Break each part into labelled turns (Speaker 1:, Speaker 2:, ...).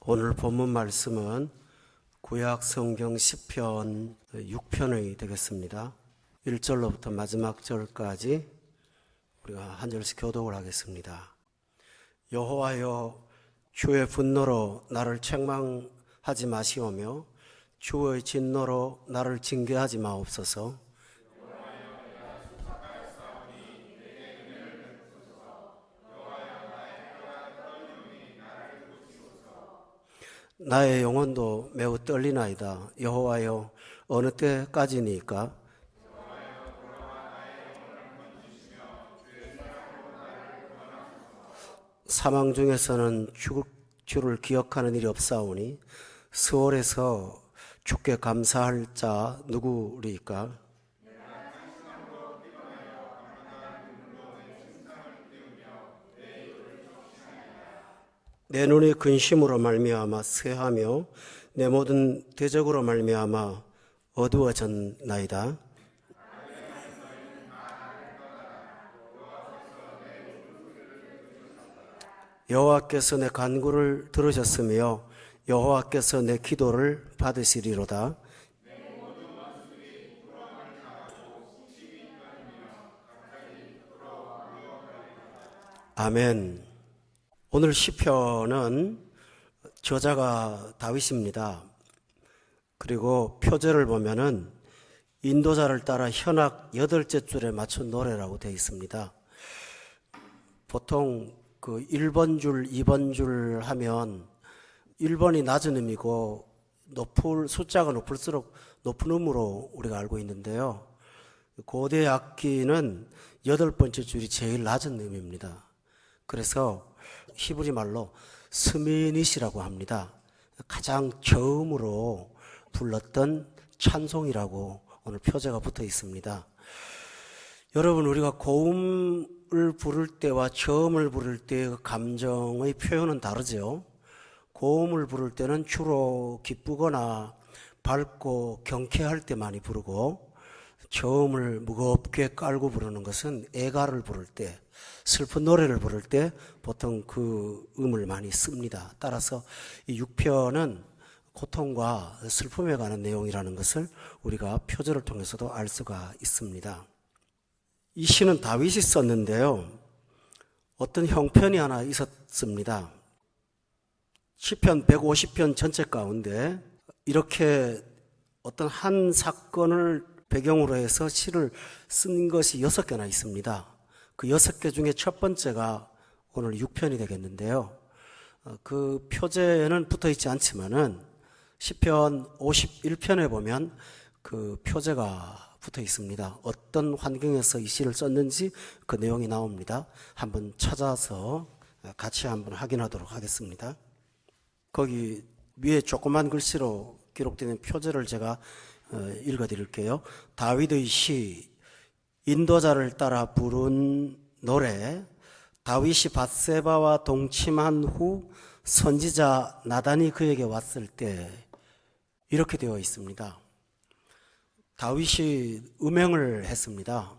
Speaker 1: 오늘 본문 말씀은 구약 성경 시편 6편이 되겠습니다. 1절로부터 마지막 절까지 우리가 한 절씩 교독을 하겠습니다. 여호와여, 주의 분노로 나를 책망하지 마시오며 주의 진노로 나를 징계하지 마옵소서. 나의 영혼도 매우 떨리나이다. 여호와여, 어느 때까지니까? 사망 중에서는 주를 기억하는 일이 없사오니 스월에서 주께 감사할 자 누구리까? 내 눈이 근심으로 말미암아 쇠하며 내 모든 대적으로 말미암아 어두워졌나이다. 여호와께서 내 간구를 들으셨으며 여호와께서 내 기도를 받으시리로다. 아멘. 오늘 시편은 저자가 다윗입니다. 그리고 표제를 보면은 인도자를 따라 현악 8째 줄에 맞춘 노래라고 되어 있습니다. 보통 그 1번 줄, 2번 줄 하면 1번이 낮은 음이고 숫자가 높을수록 높은 음으로 우리가 알고 있는데요. 고대 악기는 8번째 줄이 제일 낮은 음입니다. 그래서 히브리 말로 스미닛이라고 합니다. 가장 저음으로 불렀던 찬송이라고 오늘 표제가 붙어 있습니다. 여러분, 우리가 고음을 부를 때와 저음을 부를 때의 감정의 표현은 다르죠. 고음을 부를 때는 주로 기쁘거나 밝고 경쾌할 때 많이 부르고, 저음을 무겁게 깔고 부르는 것은 애가를 부를 때, 슬픈 노래를 부를 때 보통 그 음을 많이 씁니다. 따라서 이 6편은 고통과 슬픔에 관한 내용이라는 것을 우리가 표제를 통해서도 알 수가 있습니다. 이 시는 다윗이 썼는데요. 어떤 형편이 하나 있었습니다. 시편 150편 전체 가운데 이렇게 어떤 한 사건을 배경으로 해서 시를 쓴 것이 6개나 있습니다. 그 6개 중에 첫 번째가 오늘 6편이 되겠는데요. 그 표제는 붙어 있지 않지만은 시편 51편에 보면 그 표제가 붙어 있습니다. 어떤 환경에서 이 시를 썼는지 그 내용이 나옵니다. 한번 찾아서 같이 한번 확인하도록 하겠습니다. 거기 위에 조그만 글씨로 기록되는 표제를 제가 읽어드릴게요. 다윗의 시, 인도자를 따라 부른 노래, 다윗이 밧세바와 동침한 후 선지자 나단이 그에게 왔을 때, 이렇게 되어 있습니다. 다윗이 음행을 했습니다.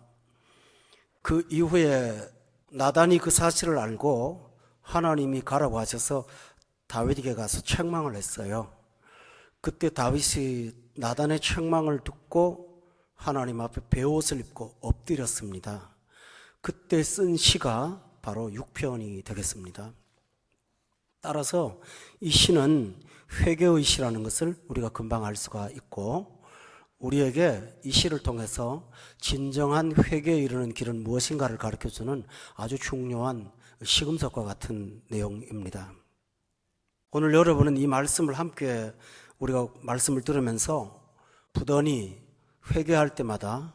Speaker 1: 그 이후에 나단이 그 사실을 알고 하나님이 가라고 하셔서 다윗에게 가서 책망을 했어요. 그때 다윗이 나단의 책망을 듣고 하나님 앞에 베옷을 입고 엎드렸습니다. 그때 쓴 시가 바로 6편이 되겠습니다. 따라서 이 시는 회개의 시라는 것을 우리가 금방 알 수가 있고, 우리에게 이 시를 통해서 진정한 회개에 이르는 길은 무엇인가를 가르쳐주는 아주 중요한 시금석과 같은 내용입니다. 오늘 여러분은 이 말씀을 함께 우리가 말씀을 들으면서 부단히 회개할 때마다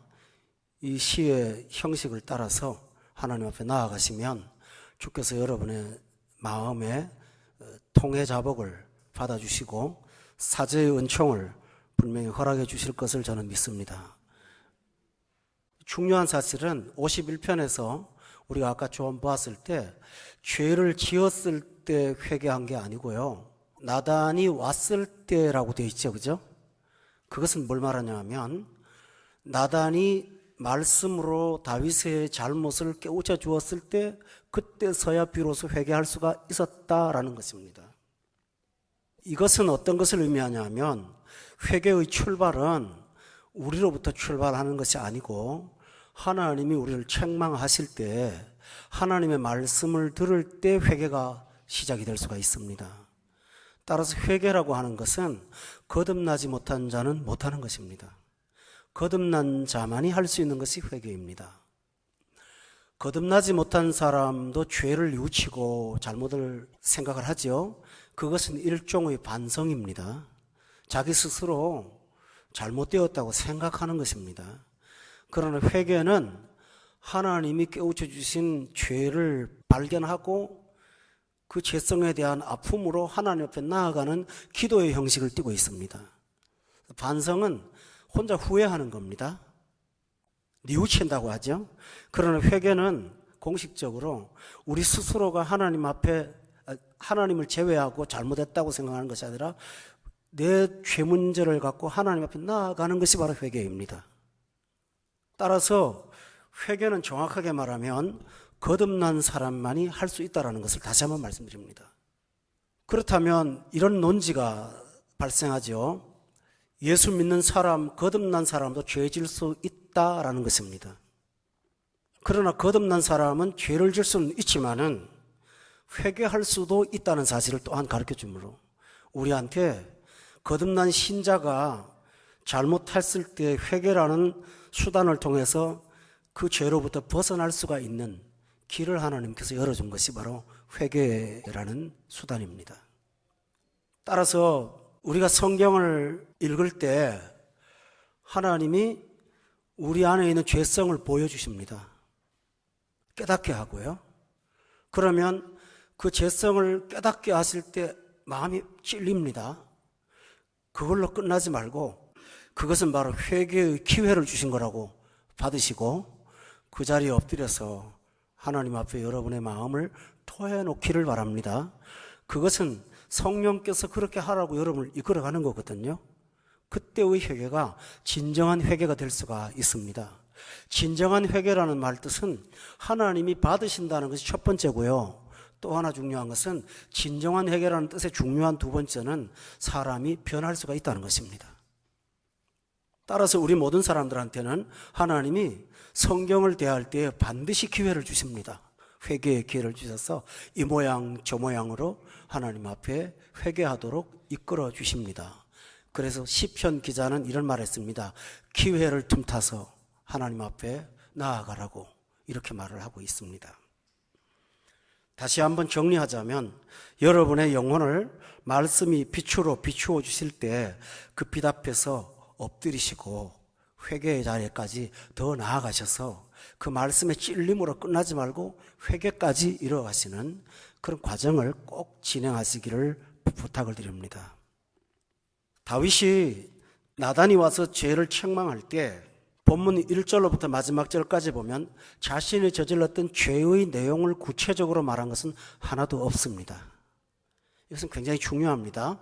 Speaker 1: 이 시의 형식을 따라서 하나님 앞에 나아가시면 주께서 여러분의 마음에 통해 자복을 받아주시고 사죄의 은총을 분명히 허락해 주실 것을 저는 믿습니다. 중요한 사실은 51편에서 우리가 아까 좀 보았을 때 죄를 지었을 때 회개한 게 아니고요, 나단이 왔을 때라고 되어 있죠, 그죠? 그것은 뭘 말하냐면 나단이 말씀으로 다윗의 잘못을 깨우쳐 주었을 때 그때서야 비로소 회개할 수가 있었다라는 것입니다. 이것은 어떤 것을 의미하냐면 회개의 출발은 우리로부터 출발하는 것이 아니고 하나님이 우리를 책망하실 때 하나님의 말씀을 들을 때 회개가 시작이 될 수가 있습니다. 따라서 회개라고 하는 것은 거듭나지 못한 자는 못하는 것입니다. 거듭난 자만이 할 수 있는 것이 회개입니다. 거듭나지 못한 사람도 죄를 뉘우치고 잘못을 생각을 하죠. 그것은 일종의 반성입니다. 자기 스스로 잘못되었다고 생각하는 것입니다. 그러나 회개는 하나님이 깨우쳐 주신 죄를 발견하고 그 죄성에 대한 아픔으로 하나님 앞에 나아가는 기도의 형식을 띠고 있습니다. 반성은 혼자 후회하는 겁니다. 뉘우친다고 하죠. 그러나 회개는 공식적으로 우리 스스로가 하나님 앞에 하나님을 제외하고 잘못했다고 생각하는 것이 아니라 내 죄 문제를 갖고 하나님 앞에 나아가는 것이 바로 회개입니다. 따라서 회개는 정확하게 말하면 거듭난 사람만이 할 수 있다는 것을 다시 한번 말씀드립니다. 그렇다면 이런 논지가 발생하죠. 예수 믿는 사람, 거듭난 사람도 죄질 수 있다라는 것입니다. 그러나 거듭난 사람은 죄를 질 수는 있지만은 회개할 수도 있다는 사실을 또한 가르쳐 주므로 우리한테 거듭난 신자가 잘못했을 때 회개라는 수단을 통해서 그 죄로부터 벗어날 수가 있는 길을 하나님께서 열어준 것이 바로 회개라는 수단입니다. 따라서 우리가 성경을 읽을 때 하나님이 우리 안에 있는 죄성을 보여주십니다. 깨닫게 하고요. 그러면 그 죄성을 깨닫게 하실 때 마음이 찔립니다. 그걸로 끝나지 말고 그것은 바로 회개의 기회를 주신 거라고 받으시고 그 자리에 엎드려서 하나님 앞에 여러분의 마음을 토해 놓기를 바랍니다. 그것은 성령께서 그렇게 하라고 여러분을 이끌어가는 거거든요. 그때의 회개가 진정한 회개가 될 수가 있습니다. 진정한 회개라는 말 뜻은 하나님이 받으신다는 것이 첫 번째고요. 또 하나 중요한 것은 진정한 회개라는 뜻의 중요한 두 번째는 사람이 변할 수가 있다는 것입니다. 따라서 우리 모든 사람들한테는 하나님이 성경을 대할 때 반드시 기회를 주십니다. 회개의 기회를 주셔서 이 모양 저 모양으로 하나님 앞에 회개하도록 이끌어 주십니다. 그래서 시편 기자는 이런 말을 했습니다. 기회를 틈타서 하나님 앞에 나아가라고 이렇게 말을 하고 있습니다. 다시 한번 정리하자면 여러분의 영혼을 말씀이 빛으로 비추어 주실 때 그 빛 앞에서 엎드리시고 회개의 자리까지 더 나아가셔서 그 말씀의 찔림으로 끝나지 말고 회개까지 이뤄가시는 그런 과정을 꼭 진행하시기를 부탁을 드립니다. 다윗이 나단이 와서 죄를 책망할 때 본문 1절로부터 마지막 절까지 보면 자신이 저질렀던 죄의 내용을 구체적으로 말한 것은 하나도 없습니다. 이것은 굉장히 중요합니다.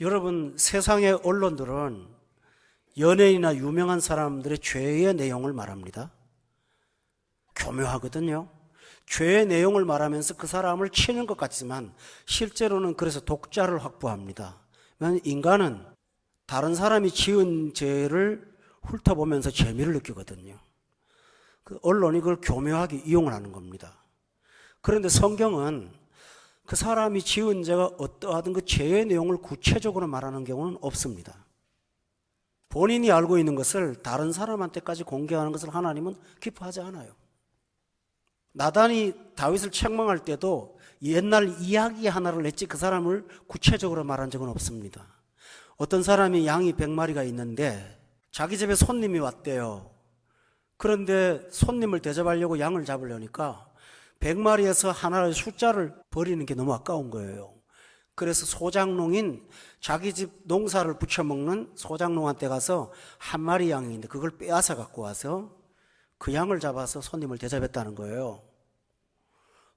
Speaker 1: 여러분, 세상의 언론들은 연예인이나 유명한 사람들의 죄의 내용을 말합니다. 교묘하거든요. 죄의 내용을 말하면서 그 사람을 치는 것 같지만 실제로는 그래서 독자를 확보합니다. 왜냐하면 인간은 다른 사람이 지은 죄를 훑어보면서 재미를 느끼거든요. 그 언론이 그걸 교묘하게 이용을 하는 겁니다. 그런데 성경은 그 사람이 지은 죄가 어떠하든 그 죄의 내용을 구체적으로 말하는 경우는 없습니다. 본인이 알고 있는 것을 다른 사람한테까지 공개하는 것을 하나님은 기뻐하지 않아요. 나단이 다윗을 책망할 때도 옛날 이야기 하나를 냈지 그 사람을 구체적으로 말한 적은 없습니다. 어떤 사람이 양이 100마리가 있는데 자기 집에 손님이 왔대요. 그런데 손님을 대접하려고 양을 잡으려니까 100마리에서 하나의 숫자를 버리는 게 너무 아까운 거예요. 그래서 소장농인 자기 집 농사를 부쳐먹는 소장농한테 가서 한 마리 양인데 그걸 빼앗아 갖고 와서 그 양을 잡아서 손님을 대접했다는 거예요.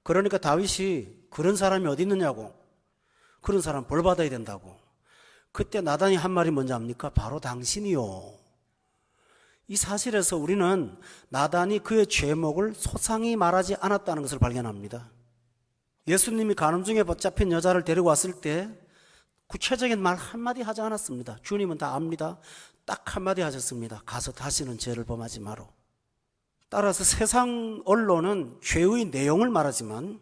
Speaker 1: 그러니까 다윗이 그런 사람이 어디 있느냐고, 그런 사람 벌 받아야 된다고. 그때 나단이 한 말이 뭔지 압니까? 바로 당신이요. 이 사실에서 우리는 나단이 그의 죄목을 소상히 말하지 않았다는 것을 발견합니다. 예수님이 간음 중에 붙잡힌 여자를 데리고 왔을 때 구체적인 말 한마디 하지 않았습니다. 주님은 다 압니다. 딱 한마디 하셨습니다. 가서 다시는 죄를 범하지 마라. 따라서 세상 언론은 죄의 내용을 말하지만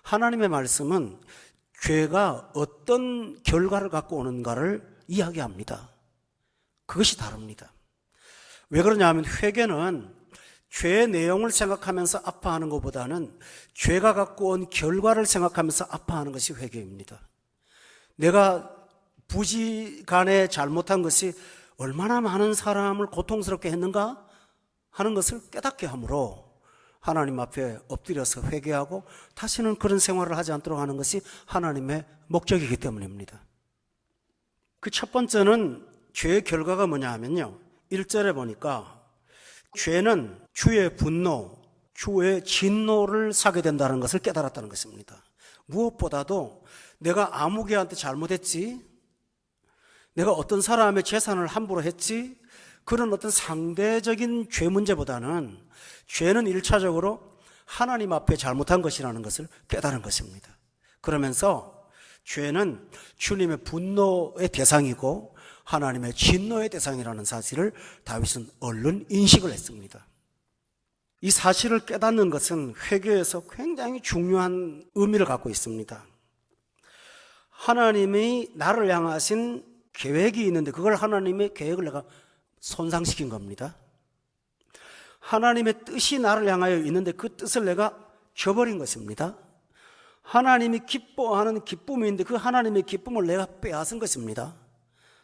Speaker 1: 하나님의 말씀은 죄가 어떤 결과를 갖고 오는가를 이야기합니다. 그것이 다릅니다. 왜 그러냐 하면 회개는 죄의 내용을 생각하면서 아파하는 것보다는 죄가 갖고 온 결과를 생각하면서 아파하는 것이 회개입니다. 내가 부지간에 잘못한 것이 얼마나 많은 사람을 고통스럽게 했는가 하는 것을 깨닫게 하므로 하나님 앞에 엎드려서 회개하고 다시는 그런 생활을 하지 않도록 하는 것이 하나님의 목적이기 때문입니다. 그 첫 번째는 죄의 결과가 뭐냐 하면요, 1절에 보니까 죄는 주의 분노, 주의 진노를 사게 된다는 것을 깨달았다는 것입니다. 무엇보다도 내가 아무개한테 잘못했지, 내가 어떤 사람의 재산을 함부로 했지, 그런 어떤 상대적인 죄 문제보다는 죄는 1차적으로 하나님 앞에 잘못한 것이라는 것을 깨달은 것입니다. 그러면서 죄는 주님의 분노의 대상이고 하나님의 진노의 대상이라는 사실을 다윗은 얼른 인식을 했습니다. 이 사실을 깨닫는 것은 회개에서 굉장히 중요한 의미를 갖고 있습니다. 하나님이 나를 향하신 계획이 있는데 그걸 하나님의 계획을 내가 손상시킨 겁니다. 하나님의 뜻이 나를 향하여 있는데 그 뜻을 내가 저버린 것입니다. 하나님이 기뻐하는 기쁨이 있는데 그 하나님의 기쁨을 내가 빼앗은 것입니다.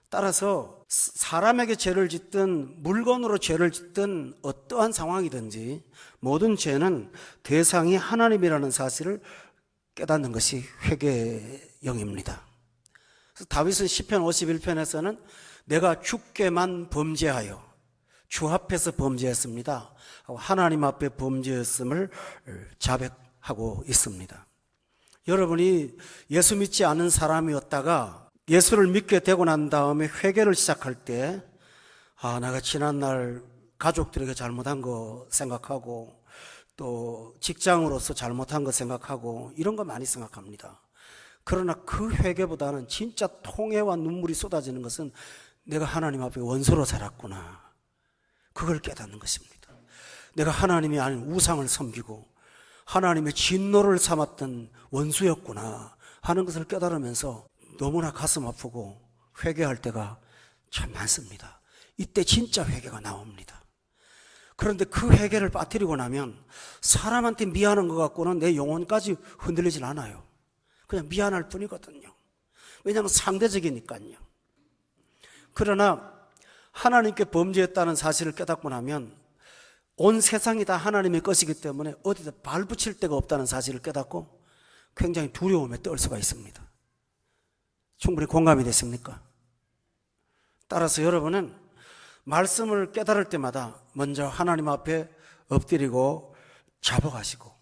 Speaker 1: 따라서 사람에게 죄를 짓든 물건으로 죄를 짓든 어떠한 상황이든지 모든 죄는 대상이 하나님이라는 사실을 깨닫는 것이 회개의 영입니다. 그래서 다윗은 시편 51편에서는 내가 주께만 범죄하여 주 앞에서 범죄했습니다. 하나님 앞에 범죄했음을 자백하고 있습니다. 여러분이 예수 믿지 않은 사람이었다가 예수를 믿게 되고 난 다음에 회개를 시작할 때 내가 지난날 가족들에게 잘못한 거 생각하고 또 직장으로서 잘못한 거 생각하고 이런 거 많이 생각합니다. 그러나 그 회개보다는 진짜 통해와 눈물이 쏟아지는 것은 내가 하나님 앞에 원수로 살았구나, 그걸 깨닫는 것입니다. 내가 하나님이 아닌 우상을 섬기고 하나님의 진노를 삼았던 원수였구나 하는 것을 깨달으면서 너무나 가슴 아프고 회개할 때가 참 많습니다. 이때 진짜 회개가 나옵니다. 그런데 그 회개를 빠뜨리고 나면 사람한테 미안한 것 같고는 내 영혼까지 흔들리질 않아요. 그냥 미안할 뿐이거든요. 왜냐하면 상대적이니까요. 그러나 하나님께 범죄했다는 사실을 깨닫고 나면 온 세상이 다 하나님의 것이기 때문에 어디다 발 붙일 데가 없다는 사실을 깨닫고 굉장히 두려움에 떨 수가 있습니다. 충분히 공감이 되십니까? 따라서 여러분은 말씀을 깨달을 때마다 먼저 하나님 앞에 엎드리고 자복하시고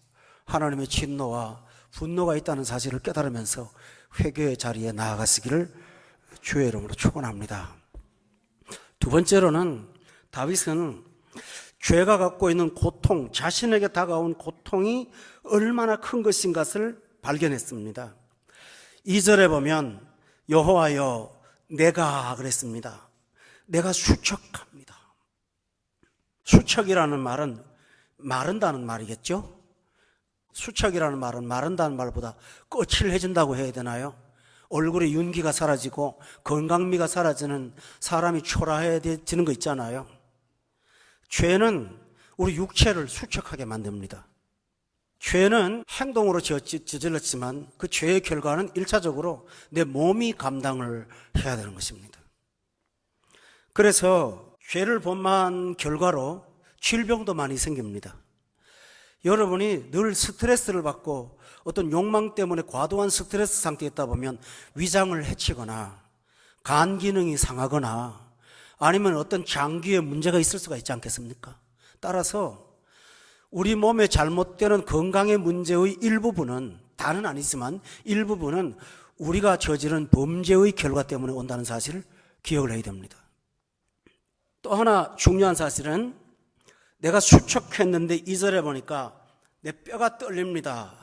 Speaker 1: 하나님의 진노와 분노가 있다는 사실을 깨달으면서 회개의 자리에 나아가시기를 주의 이름으로 축원합니다. 두 번째로는 다윗은 죄가 갖고 있는 고통, 자신에게 다가온 고통이 얼마나 큰 것인 것을 발견했습니다. 2절에 보면 여호와여 내가 그랬습니다. 내가 수척합니다. 수척이라는 말은 마른다는 말이겠죠? 수척이라는 말은 마른다는 말보다 거칠해진다고 해야 되나요? 얼굴에 윤기가 사라지고 건강미가 사라지는 사람이 초라해지는 거 있잖아요. 죄는 우리 육체를 수척하게 만듭니다. 죄는 행동으로 저질렀지만 그 죄의 결과는 1차적으로 내 몸이 감당을 해야 되는 것입니다. 그래서 죄를 범한 결과로 질병도 많이 생깁니다. 여러분이 늘 스트레스를 받고 어떤 욕망 때문에 과도한 스트레스 상태에 있다 보면 위장을 해치거나 간 기능이 상하거나 아니면 어떤 장기에 문제가 있을 수가 있지 않겠습니까? 따라서 우리 몸에 잘못되는 건강의 문제의 일부분은, 다는 아니지만 일부분은 우리가 저지른 범죄의 결과 때문에 온다는 사실을 기억을 해야 됩니다. 또 하나 중요한 사실은 내가 수척했는데 2절에 보니까 내 뼈가 떨립니다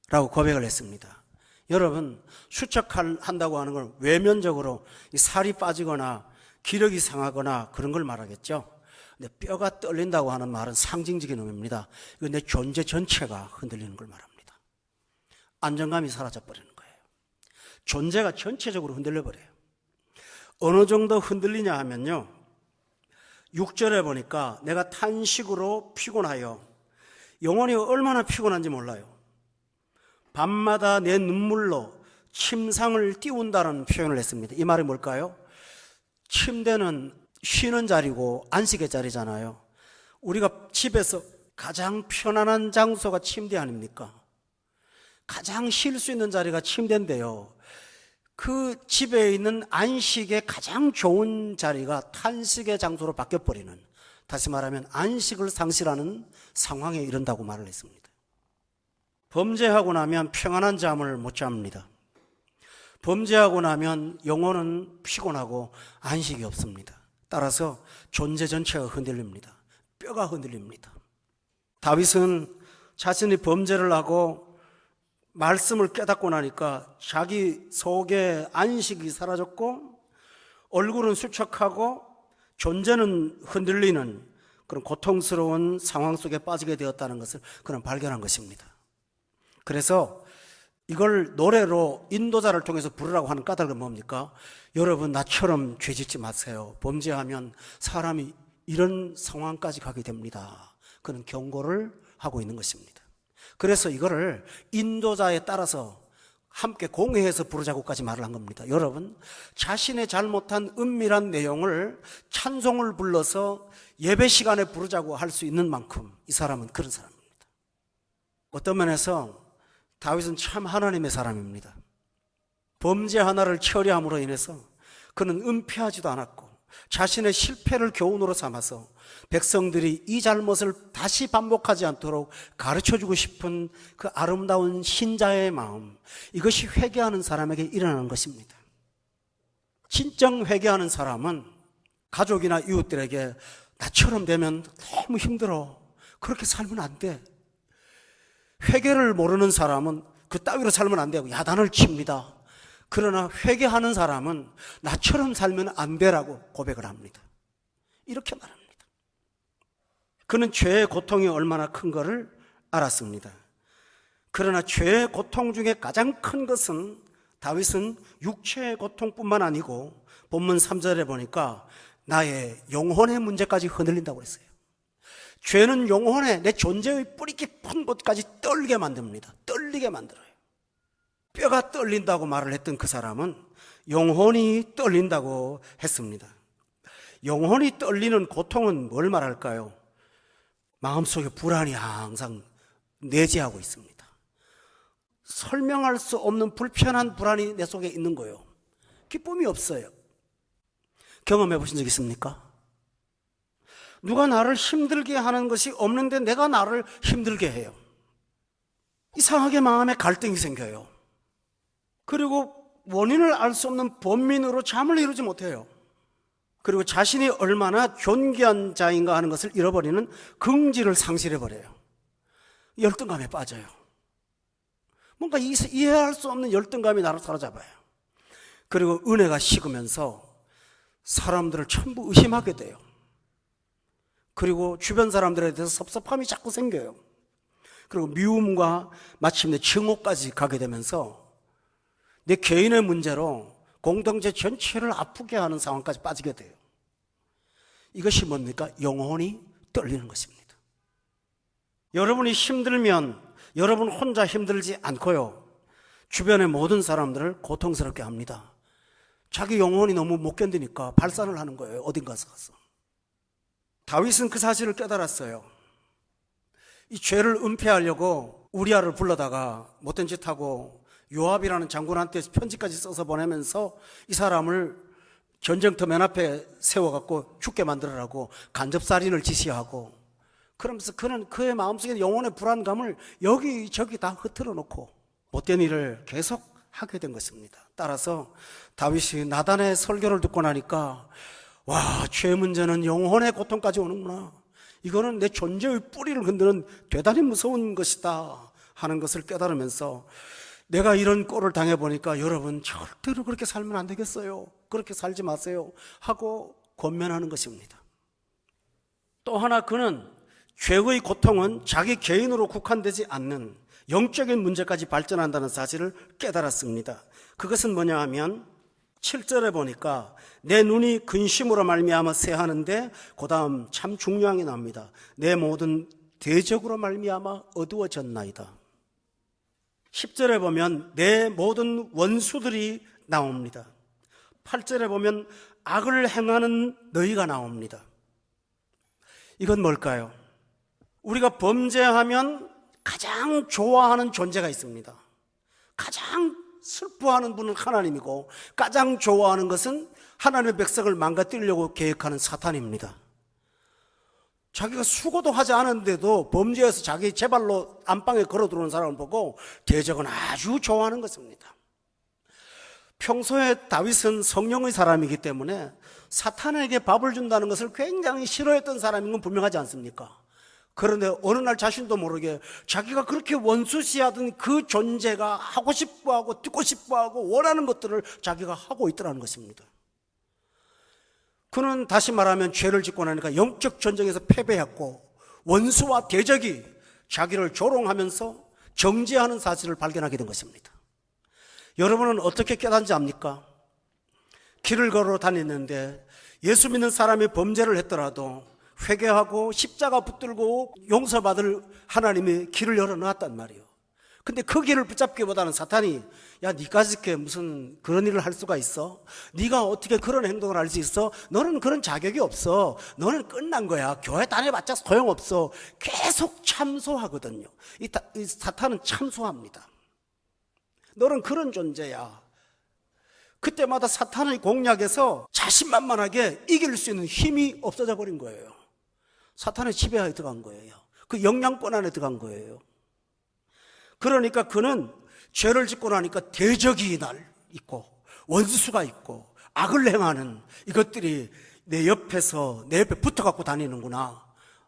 Speaker 1: 라고 고백을 했습니다. 여러분, 수척한다고 하는 건 외면적으로 살이 빠지거나 기력이 상하거나 그런 걸 말하겠죠. 근데 뼈가 떨린다고 하는 말은 상징적인 의미입니다. 이건 내 존재 전체가 흔들리는 걸 말합니다. 안정감이 사라져버리는 거예요. 존재가 전체적으로 흔들려버려요. 어느 정도 흔들리냐 하면요, 6절에 보니까 내가 탄식으로 피곤하여, 영혼이 얼마나 피곤한지 몰라요. 밤마다 내 눈물로 침상을 띄운다는 표현을 했습니다. 이 말이 뭘까요? 침대는 쉬는 자리고 안식의 자리잖아요. 우리가 집에서 가장 편안한 장소가 침대 아닙니까? 가장 쉴 수 있는 자리가 침대인데요, 그 집에 있는 안식의 가장 좋은 자리가 탄식의 장소로 바뀌어버리는, 다시 말하면 안식을 상실하는 상황에 이른다고 말을 했습니다. 범죄하고 나면 평안한 잠을 못 잡니다. 범죄하고 나면 영혼은 피곤하고 안식이 없습니다. 따라서 존재 전체가 흔들립니다. 뼈가 흔들립니다. 다윗은 자신이 범죄를 하고 말씀을 깨닫고 나니까 자기 속에 안식이 사라졌고 얼굴은 수척하고 존재는 흔들리는 그런 고통스러운 상황 속에 빠지게 되었다는 것을 그는 발견한 것입니다. 그래서 이걸 노래로 인도자를 통해서 부르라고 하는 까닭은 뭡니까? 여러분, 나처럼 죄짓지 마세요. 범죄하면 사람이 이런 상황까지 가게 됩니다. 그런 경고를 하고 있는 것입니다. 그래서 이거를 인도자에 따라서 함께 공회해서 부르자고까지 말을 한 겁니다. 여러분, 자신의 잘못한 은밀한 내용을 찬송을 불러서 예배 시간에 부르자고 할 수 있는 만큼 이 사람은 그런 사람입니다. 어떤 면에서 다윗은 참 하나님의 사람입니다. 범죄 하나를 처리함으로 인해서 그는 은폐하지도 않았고 자신의 실패를 교훈으로 삼아서 백성들이 이 잘못을 다시 반복하지 않도록 가르쳐주고 싶은 그 아름다운 신자의 마음, 이것이 회개하는 사람에게 일어나는 것입니다. 진정 회개하는 사람은 가족이나 이웃들에게 나처럼 되면 너무 힘들어, 그렇게 살면 안 돼, 회개를 모르는 사람은 그 따위로 살면 안 되고 야단을 칩니다. 그러나 회개하는 사람은 나처럼 살면 안 되라고 고백을 합니다. 이렇게 말합니다. 그는 죄의 고통이 얼마나 큰 것을 알았습니다. 그러나 죄의 고통 중에 가장 큰 것은, 다윗은 육체의 고통뿐만 아니고 본문 3절에 보니까 나의 영혼의 문제까지 흔들린다고 했어요. 죄는 영혼에, 내 존재의 뿌리 깊은 곳까지 떨게 만듭니다. 떨리게 만들어요. 뼈가 떨린다고 말을 했던 그 사람은 영혼이 떨린다고 했습니다. 영혼이 떨리는 고통은 뭘 말할까요? 마음속에 불안이 항상 내재하고 있습니다. 설명할 수 없는 불편한 불안이 내 속에 있는 거예요. 기쁨이 없어요. 경험해 보신 적 있습니까? 누가 나를 힘들게 하는 것이 없는데 내가 나를 힘들게 해요. 이상하게 마음에 갈등이 생겨요. 그리고 원인을 알 수 없는 번민으로 잠을 이루지 못해요. 그리고 자신이 얼마나 존귀한 자인가 하는 것을 잃어버리는 긍지를 상실해버려요. 열등감에 빠져요. 뭔가 이해할 수 없는 열등감이 나를 사로잡아요. 그리고 은혜가 식으면서 사람들을 전부 의심하게 돼요. 그리고 주변 사람들에 대해서 섭섭함이 자꾸 생겨요. 그리고 미움과 마침내 증오까지 가게 되면서 내 개인의 문제로 공동체 전체를 아프게 하는 상황까지 빠지게 돼요. 이것이 뭡니까? 영혼이 떨리는 것입니다. 여러분이 힘들면 여러분 혼자 힘들지 않고요, 주변의 모든 사람들을 고통스럽게 합니다. 자기 영혼이 너무 못 견디니까 발산을 하는 거예요. 어딘가서 가서. 다윗은 그 사실을 깨달았어요. 이 죄를 은폐하려고 우리아를 불러다가 못된 짓 하고 요압이라는 장군한테 편지까지 써서 보내면서 이 사람을 전쟁터 맨 앞에 세워갖고 죽게 만들어라고 간접살인을 지시하고, 그러면서 그는 그의 마음속에 영혼의 불안감을 여기저기 다 흐트러 놓고 못된 일을 계속 하게 된 것입니다. 따라서 다윗이 나단의 설교를 듣고 나니까, 와, 죄 문제는 영혼의 고통까지 오는구나, 이거는 내 존재의 뿌리를 흔드는 대단히 무서운 것이다 하는 것을 깨달으면서 내가 이런 꼴을 당해보니까 여러분 절대로 그렇게 살면 안 되겠어요. 그렇게 살지 마세요 하고 권면하는 것입니다. 또 하나, 그는 죄의 고통은 자기 개인으로 국한되지 않는 영적인 문제까지 발전한다는 사실을 깨달았습니다. 그것은 뭐냐 하면 7절에 보니까 내 눈이 근심으로 말미암아 새하는데, 그 다음 참 중요한 게 나옵니다. 내 모든 대적으로 말미암아 어두워졌나이다. 10절에 보면 내 모든 원수들이 나옵니다. 8절에 보면 악을 행하는 너희가 나옵니다. 이건 뭘까요? 우리가 범죄하면 가장 좋아하는 존재가 있습니다. 가장 슬퍼하는 분은 하나님이고, 가장 좋아하는 것은 하나님의 백성을 망가뜨리려고 계획하는 사탄입니다. 자기가 수고도 하지 않았는데도 범죄해서 자기 제발로 안방에 걸어 들어오는 사람을 보고 대적은 아주 좋아하는 것입니다. 평소에 다윗은 성령의 사람이기 때문에 사탄에게 밥을 준다는 것을 굉장히 싫어했던 사람인 건 분명하지 않습니까? 그런데 어느 날 자신도 모르게 자기가 그렇게 원수시하던 그 존재가 하고 싶어하고 듣고 싶어하고 원하는 것들을 자기가 하고 있더라는 것입니다. 그는 다시 말하면 죄를 짓고 나니까 영적 전쟁에서 패배했고, 원수와 대적이 자기를 조롱하면서 정죄하는 사실을 발견하게 된 것입니다. 여러분은 어떻게 깨닫는지 압니까? 길을 걸어 다니는데 예수 믿는 사람이 범죄를 했더라도 회개하고 십자가 붙들고 용서받을 하나님이 길을 열어놨단 말이에요. 근데 그 길을 붙잡기보다는 사탄이, 야, 니까지 이렇게 무슨 그런 일을 할 수가 있어? 네가 어떻게 그런 행동을 할 수 있어? 너는 그런 자격이 없어. 너는 끝난 거야. 교회 다녀봤자 소용없어. 계속 참소하거든요. 이 사탄은 참소합니다. 너는 그런 존재야. 그때마다 사탄의 공략에서 자신만만하게 이길 수 있는 힘이 없어져 버린 거예요. 사탄의 지배하에 들어간 거예요. 그 영향권 안에 들어간 거예요. 그러니까 그는 죄를 짓고 나니까 대적이 날 있고 원수가 있고 악을 행하는 이것들이 내 옆에서 내 옆에 붙어갖고 다니는구나,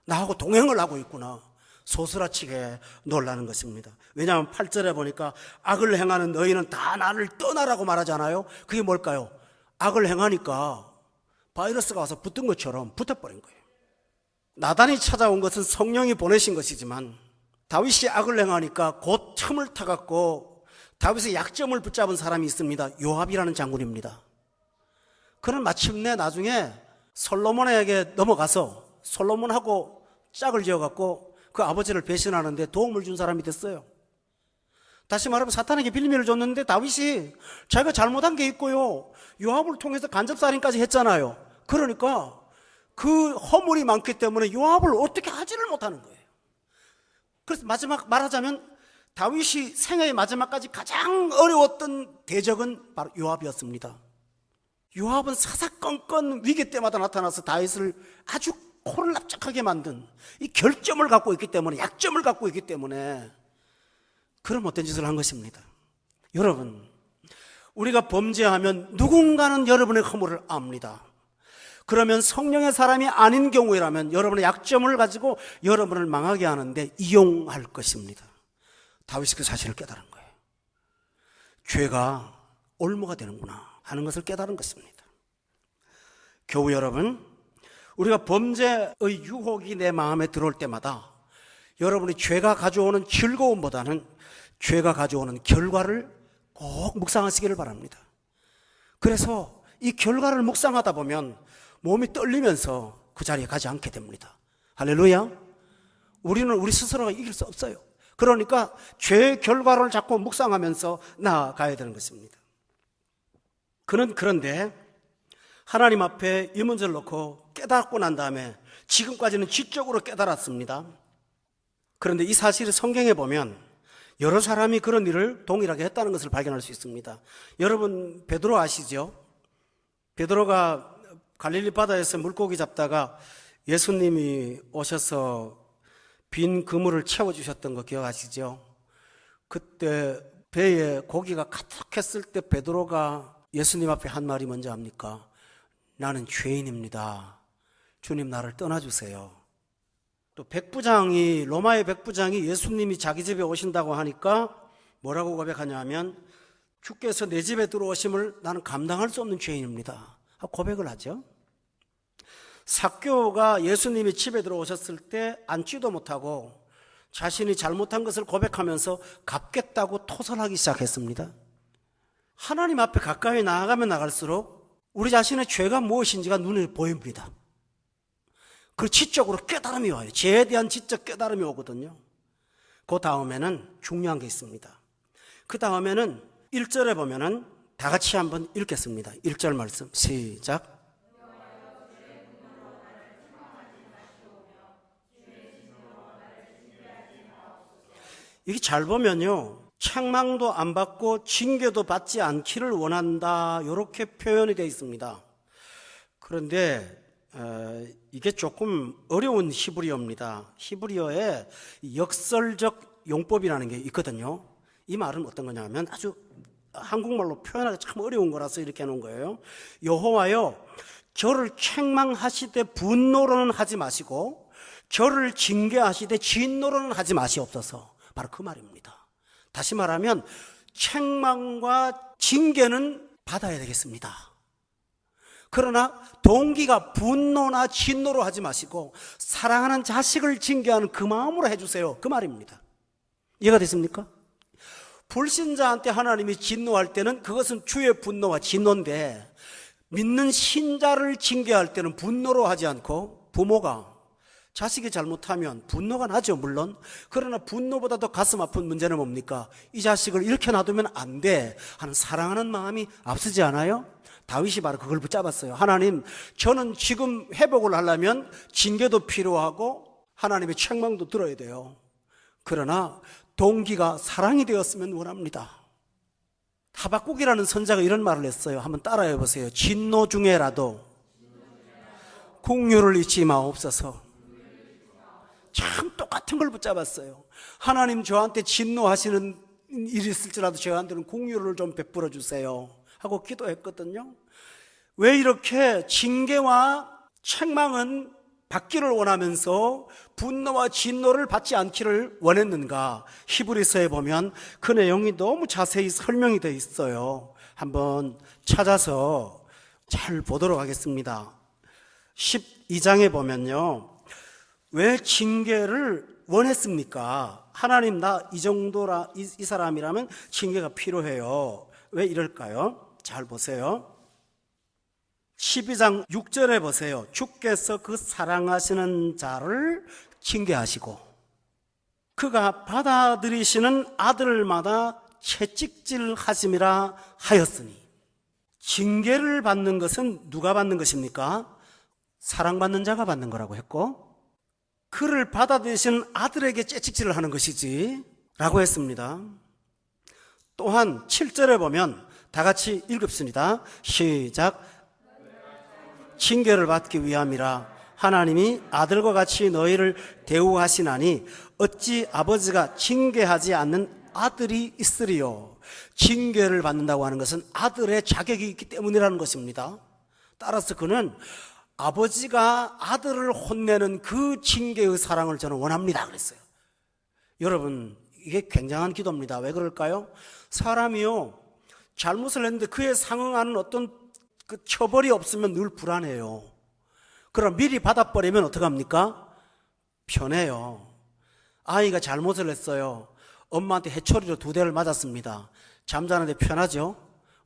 Speaker 1: 나하고 동행을 하고 있구나, 소스라치게 놀라는 것입니다. 왜냐하면 8절에 보니까 악을 행하는 너희는 다 나를 떠나라고 말하잖아요. 그게 뭘까요? 악을 행하니까 바이러스가 와서 붙은 것처럼 붙어버린 거예요. 나단이 찾아온 것은 성령이 보내신 것이지만 다윗이 악을 행하니까 곧 틈을 타갖고 다윗의 약점을 붙잡은 사람이 있습니다. 요압이라는 장군입니다. 그는 마침내 나중에 솔로몬에게 넘어가서 솔로몬하고 짝을 지어갖고 그 아버지를 배신하는데 도움을 준 사람이 됐어요. 다시 말하면 사탄에게 빌미를 줬는데 다윗이 자기가 잘못한 게 있고요, 요압을 통해서 간접살인까지 했잖아요. 그러니까 그 허물이 많기 때문에 요압을 어떻게 하지를 못하는 거예요. 그래서 마지막 말하자면 다윗이 생애의 마지막까지 가장 어려웠던 대적은 바로 요압이었습니다. 요압은 사사건건 위기 때마다 나타나서 다윗을 아주 코를 납작하게 만든 이 결점을 갖고 있기 때문에, 약점을 갖고 있기 때문에 그런 못된 짓을 한 것입니다. 여러분, 우리가 범죄하면 누군가는 여러분의 허물을 압니다. 그러면 성령의 사람이 아닌 경우라면 여러분의 약점을 가지고 여러분을 망하게 하는데 이용할 것입니다. 다윗이 그 사실을 깨달은 거예요. 죄가 올무가 되는구나 하는 것을 깨달은 것입니다. 교우 여러분, 우리가 범죄의 유혹이 내 마음에 들어올 때마다 여러분이 죄가 가져오는 즐거움보다는 죄가 가져오는 결과를 꼭 묵상하시기를 바랍니다. 그래서 이 결과를 묵상하다 보면 몸이 떨리면서 그 자리에 가지 않게 됩니다. 할렐루야. 우리는 우리 스스로가 이길 수 없어요. 그러니까 죄의 결과를 자꾸 묵상하면서 나아가야 되는 것입니다. 그는 그런데 하나님 앞에 이 문제를 놓고 깨닫고 난 다음에 지금까지는 지적으로 깨달았습니다. 그런데 이 사실을 성경에 보면 여러 사람이 그런 일을 동일하게 했다는 것을 발견할 수 있습니다. 여러분, 베드로 아시죠? 베드로가 갈릴리 바다에서 물고기 잡다가 예수님이 오셔서 빈 그물을 채워주셨던 거 기억하시죠? 그때 배에 고기가 가득했을 때 베드로가 예수님 앞에 한 말이 뭔지 압니까? 나는 죄인입니다. 주님, 나를 떠나주세요. 또 로마의 백부장이 예수님이 자기 집에 오신다고 하니까 뭐라고 고백하냐면 주께서 내 집에 들어오심을 나는 감당할 수 없는 죄인입니다. 고백을 하죠. 삭개오가 예수님이 집에 들어오셨을 때 앉지도 못하고 자신이 잘못한 것을 고백하면서 갚겠다고 토설하기 시작했습니다. 하나님 앞에 가까이 나아가면 나갈수록 우리 자신의 죄가 무엇인지가 눈에 보입니다. 그 지적으로 깨달음이 와요. 죄에 대한 지적 깨달음이 오거든요. 그 다음에는 중요한 게 있습니다. 그 다음에는 1절에 보면은 다 같이 한번 읽겠습니다. 1절 말씀 시작. 이게 잘 보면요, 책망도 안 받고 징계도 받지 않기를 원한다, 이렇게 표현이 되어 있습니다. 그런데 이게 조금 어려운 히브리어입니다. 히브리어에 역설적 용법이라는 게 있거든요. 이 말은 어떤 거냐면 아주 한국말로 표현하기 참 어려운 거라서 이렇게 해놓은 거예요. 여호와여, 저를 책망하시되 분노로는 하지 마시고 저를 징계하시되 진노로는 하지 마시옵소서. 바로 그 말입니다. 다시 말하면 책망과 징계는 받아야 되겠습니다. 그러나 동기가 분노나 진노로 하지 마시고 사랑하는 자식을 징계하는 그 마음으로 해주세요, 그 말입니다. 이해가 됐습니까? 불신자한테 하나님이 진노할 때는 그것은 주의 분노와 진노인데, 믿는 신자를 징계할 때는 분노로 하지 않고, 부모가 자식이 잘못하면 분노가 나죠, 물론. 그러나 분노보다 더 가슴 아픈 문제는 뭡니까? 이 자식을 이렇게 놔두면 안 돼 하는 사랑하는 마음이 앞서지 않아요? 다윗이 바로 그걸 붙잡았어요. 하나님, 저는 지금 회복을 하려면 징계도 필요하고 하나님의 책망도 들어야 돼요. 그러나 동기가 사랑이 되었으면 원합니다. 하박국이라는 선자가 이런 말을 했어요. 한번 따라해 보세요. 진노 중에라도 긍휼을 잊지 마옵소서. 참 똑같은 걸 붙잡았어요. 하나님, 저한테 진노하시는 일이 있을지라도 저한테는 긍휼을 좀 베풀어 주세요 하고 기도했거든요. 왜 이렇게 징계와 책망은 받기를 원하면서 분노와 진노를 받지 않기를 원했는가? 히브리서에 보면 그 내용이 너무 자세히 설명이 되어 있어요. 한번 찾아서 잘 보도록 하겠습니다. 12장에 보면요, 왜 징계를 원했습니까? 하나님, 나 이 정도라, 이 사람이라면 징계가 필요해요. 왜 이럴까요? 잘 보세요. 12장 6절에 보세요. 주께서 그 사랑하시는 자를 징계하시고 그가 받아들이시는 아들마다 채찍질 하심이라 하였으니. 징계를 받는 것은 누가 받는 것입니까? 사랑받는 자가 받는 거라고 했고, 그를 받아들이시는 아들에게 채찍질을 하는 것이지 라고 했습니다. 또한 7절에 보면 다 같이 읽읍니다. 시작. 징계를 받기 위함이라 하나님이 아들과 같이 너희를 대우하시나니 어찌 아버지가 징계하지 않는 아들이 있으리요. 징계를 받는다고 하는 것은 아들의 자격이 있기 때문이라는 것입니다. 따라서 그는 아버지가 아들을 혼내는 그 징계의 사랑을 저는 원합니다 그랬어요. 여러분, 이게 굉장한 기도입니다. 왜 그럴까요? 사람이요, 잘못을 했는데 그에 상응하는 어떤 그 처벌이 없으면 늘 불안해요. 그럼 미리 받아버리면 어떡합니까? 편해요. 아이가 잘못을 했어요. 엄마한테 해초리로 2대를 맞았습니다. 잠자는데 편하죠?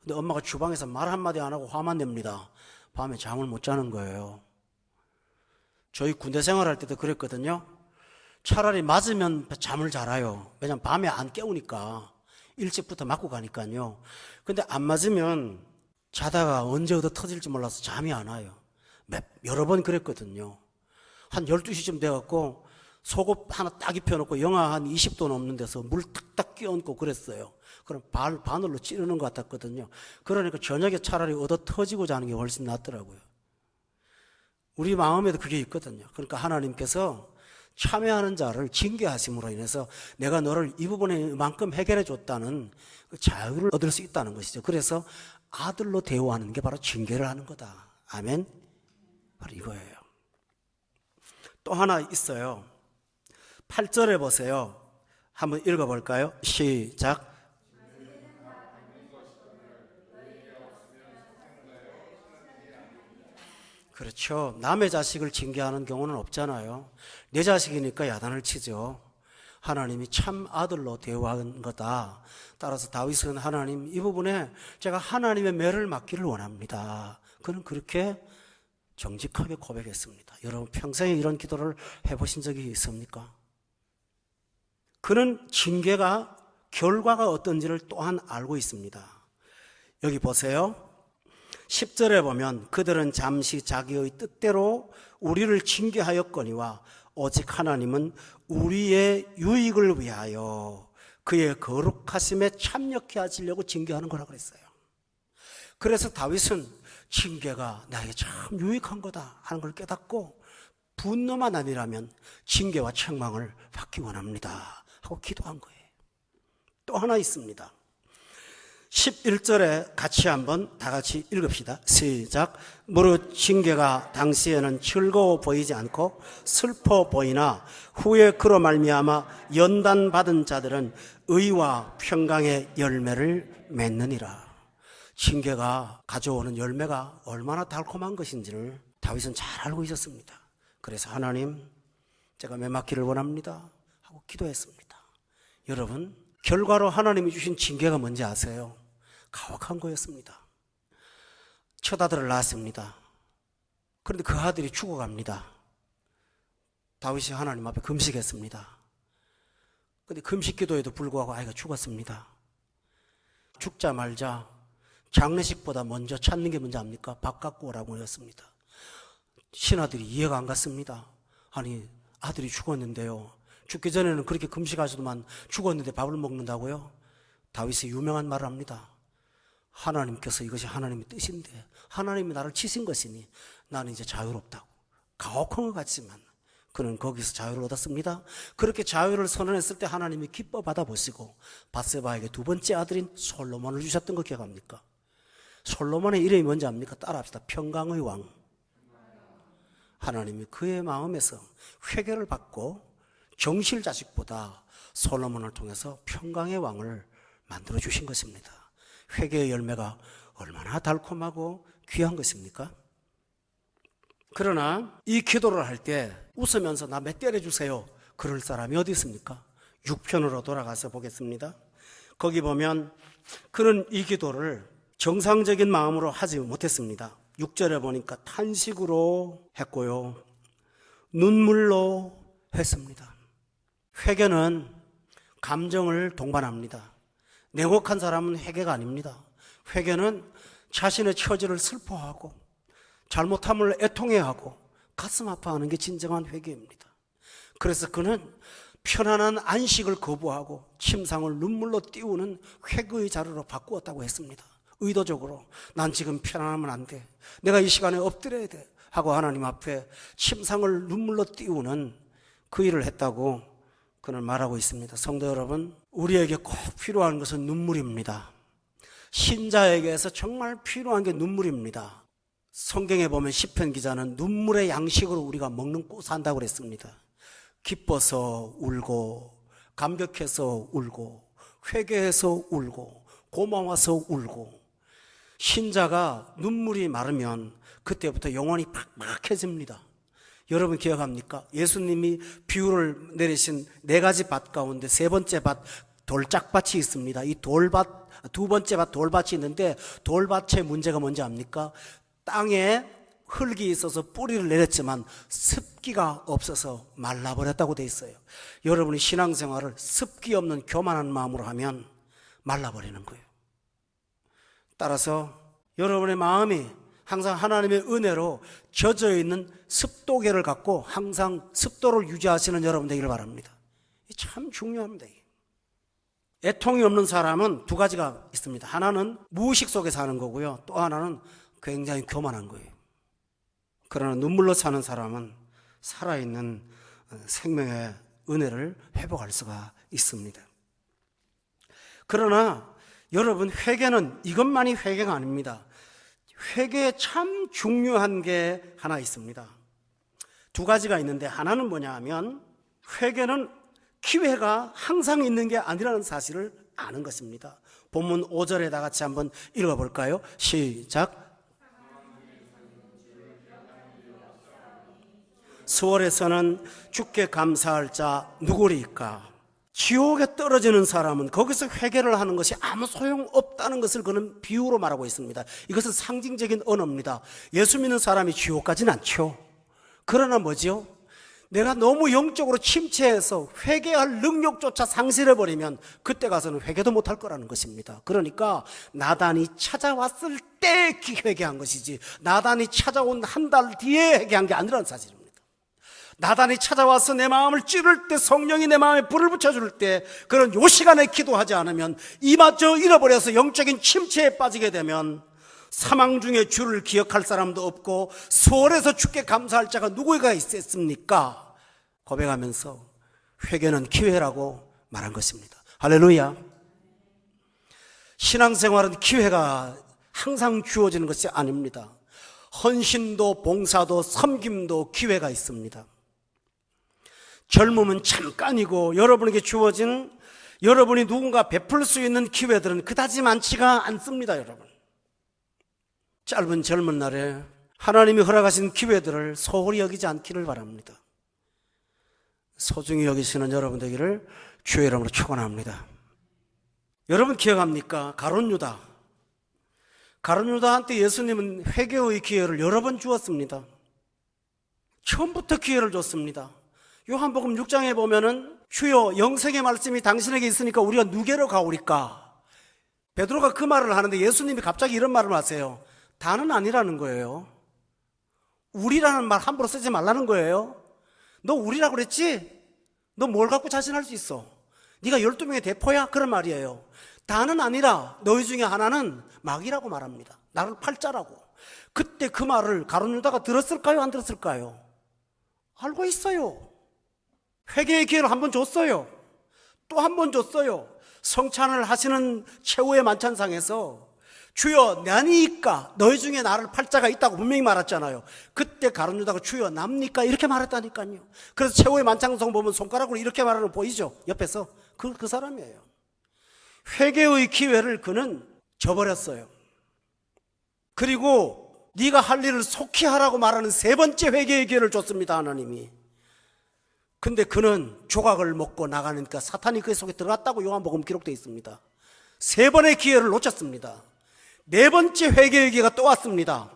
Speaker 1: 근데 엄마가 주방에서 말 한마디 안 하고 화만 냅니다. 밤에 잠을 못 자는 거예요. 저희 군대 생활할 때도 그랬거든요. 차라리 맞으면 잠을 잘 와요. 왜냐면 밤에 안 깨우니까. 일찍부터 맞고 가니까요. 근데 안 맞으면 자다가 언제 얻어 터질지 몰라서 잠이 안 와요. 여러 번 그랬거든요. 한 12시쯤 돼갖고 속옷 하나 딱 입혀놓고 영하 한 20도 넘는 데서 물 탁탁 끼얹고 그랬어요. 그럼 바늘로 찌르는 것 같았거든요. 그러니까 저녁에 차라리 얻어 터지고 자는 게 훨씬 낫더라고요. 우리 마음에도 그게 있거든요. 그러니까 하나님께서 참여하는 자를 징계하심으로 인해서 내가 너를 이 부분에만큼 해결해 줬다는 그 자유를 얻을 수 있다는 것이죠. 그래서 아들로 대우하는 게 바로 징계를 하는 거다. 아멘. 바로 이거예요. 또 하나 있어요. 8절에 보세요. 한번 읽어볼까요? 시작. 그렇죠. 남의 자식을 징계하는 경우는 없잖아요. 내 자식이니까 야단을 치죠. 하나님이 참 아들로 대우한 거다. 따라서 다윗은 하나님, 이 부분에 제가 하나님의 매를 맞기를 원합니다. 그는 그렇게 정직하게 고백했습니다. 여러분 평생에 이런 기도를 해보신 적이 있습니까? 그는 징계가 결과가 어떤지를 또한 알고 있습니다. 여기 보세요. 10절에 보면 그들은 잠시 자기의 뜻대로 우리를 징계하였거니와 오직 하나님은 우리의 유익을 위하여 그의 거룩하심에 참여케 하시려고 징계하는 거라고 그랬어요. 그래서 다윗은 징계가 나에게 참 유익한 거다 하는 걸 깨닫고 분노만 아니라면 징계와 책망을 받기 원합니다 하고 기도한 거예요. 또 하나 있습니다. 11절에 같이 한번 다 같이 읽읍시다. 시작. 무릇 징계가 당시에는 즐거워 보이지 않고 슬퍼 보이나 후에 그로 말미암아 연단받은 자들은 의와 평강의 열매를 맺느니라. 징계가 가져오는 열매가 얼마나 달콤한 것인지를 다윗은 잘 알고 있었습니다. 그래서 하나님, 제가 매맞기를 원합니다 하고 기도했습니다. 여러분, 결과로 하나님이 주신 징계가 뭔지 아세요? 가혹한 거였습니다. 첫 아들을 낳았습니다. 그런데 그 아들이 죽어갑니다. 다윗이 하나님 앞에 금식했습니다. 그런데 금식 기도에도 불구하고 아이가 죽었습니다. 죽자 말자 장례식보다 먼저 찾는 게 뭔지 압니까? 밥 갖고 오라고 하였습니다. 신하들이 이해가 안 갔습니다. 아니, 아들이 죽었는데요, 죽기 전에는 그렇게 금식하시더만 죽었는데 밥을 먹는다고요? 다윗이 유명한 말을 합니다. 하나님께서 이것이 하나님의 뜻인데 하나님이 나를 치신 것이니 나는 이제 자유롭다고. 가혹한 것 같지만 그는 거기서 자유를 얻었습니다. 그렇게 자유를 선언했을 때 하나님이 기뻐 받아보시고 밧세바에게 두 번째 아들인 솔로몬을 주셨던 거 기억합니까? 솔로몬의 이름이 뭔지 압니까? 따라합시다. 평강의 왕. 하나님이 그의 마음에서 회개를 받고 정실 자식보다 솔로몬을 통해서 평강의 왕을 만들어 주신 것입니다. 회개의 열매가 얼마나 달콤하고 귀한 것입니까? 그러나 이 기도를 할 때 웃으면서 나 몇 때려주세요 그럴 사람이 어디 있습니까? 6편으로 돌아가서 보겠습니다. 거기 보면 그는 이 기도를 정상적인 마음으로 하지 못했습니다. 6절에 보니까 탄식으로 했고요, 눈물로 했습니다. 회개는 감정을 동반합니다. 냉혹한 사람은 회개가 아닙니다. 회개는 자신의 처지를 슬퍼하고 잘못함을 애통해하고 가슴 아파하는 게 진정한 회개입니다. 그래서 그는 편안한 안식을 거부하고 침상을 눈물로 띄우는 회개의 자료로 바꾸었다고 했습니다. 의도적으로 난 지금 편안하면 안 돼, 내가 이 시간에 엎드려야 돼 하고 하나님 앞에 침상을 눈물로 띄우는 그 일을 했다고 그는 말하고 있습니다. 성도 여러분, 우리에게 꼭 필요한 것은 눈물입니다. 신자에게서 정말 필요한 게 눈물입니다. 성경에 보면 시편 기자는 눈물의 양식으로 우리가 먹고 산다고 그랬습니다. 기뻐서 울고, 감격해서 울고, 회개해서 울고, 고마워서 울고. 신자가 눈물이 마르면 그때부터 영혼이 팍팍해집니다. 여러분 기억합니까? 예수님이 비유를 내리신 4가지 밭 가운데 3번째 밭 돌짝밭이 있습니다. 이 돌밭, 2번째 밭 돌밭이 있는데 돌밭의 문제가 뭔지 압니까? 땅에 흙이 있어서 뿌리를 내렸지만 습기가 없어서 말라버렸다고 돼 있어요. 여러분이 신앙생활을 습기 없는 교만한 마음으로 하면 말라버리는 거예요. 따라서 여러분의 마음이 항상 하나님의 은혜로 젖어 있는 습도계를 갖고 항상 습도를 유지하시는 여러분 되기를 바랍니다. 참 중요합니다. 애통이 없는 사람은 2가지가 있습니다. 하나는 무의식 속에 사는 거고요, 또 하나는 굉장히 교만한 거예요. 그러나 눈물로 사는 사람은 살아있는 생명의 은혜를 회복할 수가 있습니다. 그러나 여러분, 회개는 이것만이 회개가 아닙니다. 회개에 참 중요한 게 하나 있습니다. 2가지가 있는데, 하나는 뭐냐 하면 회개는 기회가 항상 있는 게 아니라는 사실을 아는 것입니다. 본문 5절에 다 같이 한번 읽어볼까요? 시작. 수월에서는 주께 감사할 자 누구리까? 지옥에 떨어지는 사람은 거기서 회개를 하는 것이 아무 소용없다는 것을 그는 비유로 말하고 있습니다. 이것은 상징적인 언어입니다. 예수 믿는 사람이 지옥 가진 않죠. 그러나 뭐죠? 내가 너무 영적으로 침체해서 회개할 능력조차 상실해버리면 그때 가서는 회개도 못할 거라는 것입니다. 그러니까 나단이 찾아왔을 때 회개한 것이지 나단이 찾아온 한 달 뒤에 회개한 게 아니라는 사실입니다. 나단이 찾아와서 내 마음을 찌를 때, 성령이 내 마음에 불을 붙여줄 때, 그런 요 시간에 기도하지 않으면 이마저 잃어버려서 영적인 침체에 빠지게 되면 사망 중에 주를 기억할 사람도 없고 수월에서 주께 감사할 자가 누구가 있겠습니까? 고백하면서 회개는 기회라고 말한 것입니다. 할렐루야. 신앙생활은 기회가 항상 주어지는 것이 아닙니다. 헌신도 봉사도 섬김도 기회가 있습니다. 젊음은 잠깐이고 여러분에게 주어진, 여러분이 누군가 베풀 수 있는 기회들은 그다지 많지가 않습니다. 여러분, 짧은 젊은 날에 하나님이 허락하신 기회들을 소홀히 여기지 않기를 바랍니다. 소중히 여기시는 여러분 되기를 주의 이름으로 축원합니다. 여러분 기억합니까? 가룟 유다한테 예수님은 회개의 기회를 여러 번 주었습니다. 처음부터 기회를 줬습니다. 요한복음 6장에 보면은 주여 영생의 말씀이 당신에게 있으니까 우리가 누게로 가오리까? 베드로가 그 말을 하는데 예수님이 갑자기 이런 말을 하세요. 다는 아니라는 거예요. 우리라는 말 함부로 쓰지 말라는 거예요. 너 우리라고 그랬지? 너 뭘 갖고 자신할 수 있어? 네가 12명의 대포야? 그런 말이에요. 다는 아니라 너희 중에 하나는 마귀라고 말합니다. 나를 팔자라고. 그때 그 말을 가룟 유다가 들었을까요? 안 들었을까요? 알고 있어요. 회개의 기회를 한 번 줬어요. 또 한 번 줬어요. 성찬을 하시는 최후의 만찬상에서 주여 나니까 너희 중에 나를 팔자가 있다고 분명히 말했잖아요. 그때 가룟 유다가 주여 납니까? 이렇게 말했다니까요. 그래서 최후의 만찬상 보면 손가락으로 이렇게 말하는 거 보이죠? 옆에서 그 사람이에요. 회개의 기회를 그는 저버렸어요. 그리고 네가 할 일을 속히 하라고 말하는 세 번째 회개의 기회를 줬습니다. 하나님이. 근데 그는 조각을 먹고 나가니까 사탄이 그 속에 들어갔다고 요한복음 기록되어 있습니다. 세 번의 기회를 놓쳤습니다. 네 번째 회개의 기회가 또 왔습니다.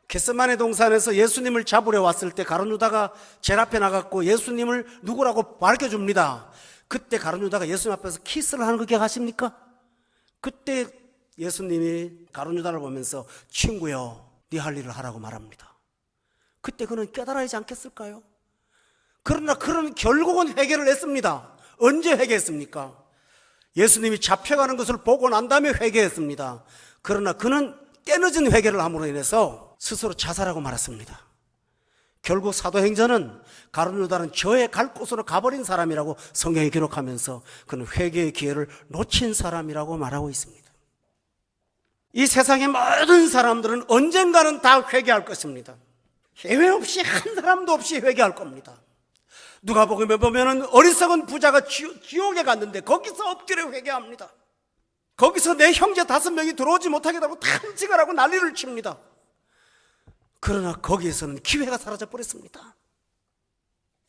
Speaker 1: 겟세마네 동산에서 예수님을 잡으려 왔을 때 가룟 유다가 제일 앞에 나갔고 예수님을 누구라고 밝혀줍니다. 그때 가룟 유다가 예수님 앞에서 키스를 하는 거 기억하십니까? 그때 예수님이 가룟 유다를 보면서 친구여 네 할 일을 하라고 말합니다. 그때 그는 깨달아야지 않겠을까요? 그러나 그는 결국은 회개를 했습니다. 언제 회개했습니까? 예수님이 잡혀가는 것을 보고 난 다음에 회개했습니다. 그러나 그는 깨늦은 회개를 함으로 인해서 스스로 자살하고 말았습니다. 결국 사도행전은 가룟 유다는 저의 갈 곳으로 가버린 사람이라고 성경에 기록하면서 그는 회개의 기회를 놓친 사람이라고 말하고 있습니다. 이 세상의 모든 사람들은 언젠가는 다 회개할 것입니다. 예외 없이 한 사람도 없이 회개할 겁니다. 누가복음에 보면은 어리석은 부자가 지옥에 갔는데 거기서 엎드려 회개합니다. 거기서 내 형제 5명이 들어오지 못하게 하고 탄식을 하고 난리를 칩니다. 그러나 거기에서는 기회가 사라져 버렸습니다.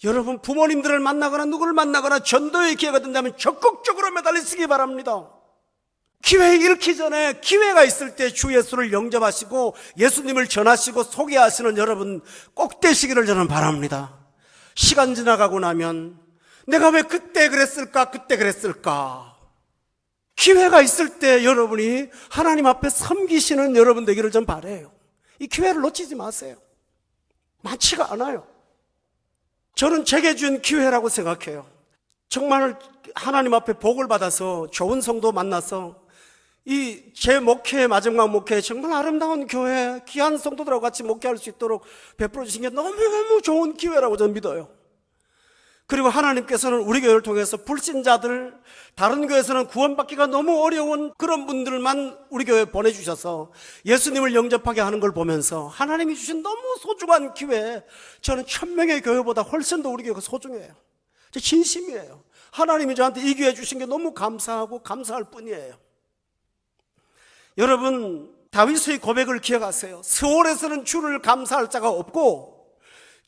Speaker 1: 여러분 부모님들을 만나거나 누구를 만나거나 전도의 기회가 된다면 적극적으로 매달리시기 바랍니다. 기회 잃기 전에 기회가 있을 때 주 예수를 영접하시고 예수님을 전하시고 소개하시는 여러분 꼭 되시기를 저는 바랍니다. 시간 지나가고 나면 내가 왜 그때 그랬을까? 기회가 있을 때 여러분이 하나님 앞에 섬기시는 여러분 되기를 전 바라요. 이 기회를 놓치지 마세요. 많지가 않아요. 저는 제게 준 기회라고 생각해요. 정말 하나님 앞에 복을 받아서 좋은 성도 만나서 이 제 목회, 마지막 목회 정말 아름다운 교회, 귀한 성도들하고 같이 목회할 수 있도록 베풀어 주신 게 너무너무 좋은 기회라고 저는 믿어요. 그리고 하나님께서는 우리 교회를 통해서 불신자들, 다른 교회에서는 구원받기가 너무 어려운 그런 분들만 우리 교회에 보내주셔서 예수님을 영접하게 하는 걸 보면서 하나님이 주신 너무 소중한 기회, 저는 1000명의 교회보다 훨씬 더 우리 교회가 소중해요. 진심이에요. 하나님이 저한테 이 기회 주신 게 너무 감사하고 감사할 뿐이에요. 여러분 다윗의 고백을 기억하세요. 스올에서는 주를 감사할 자가 없고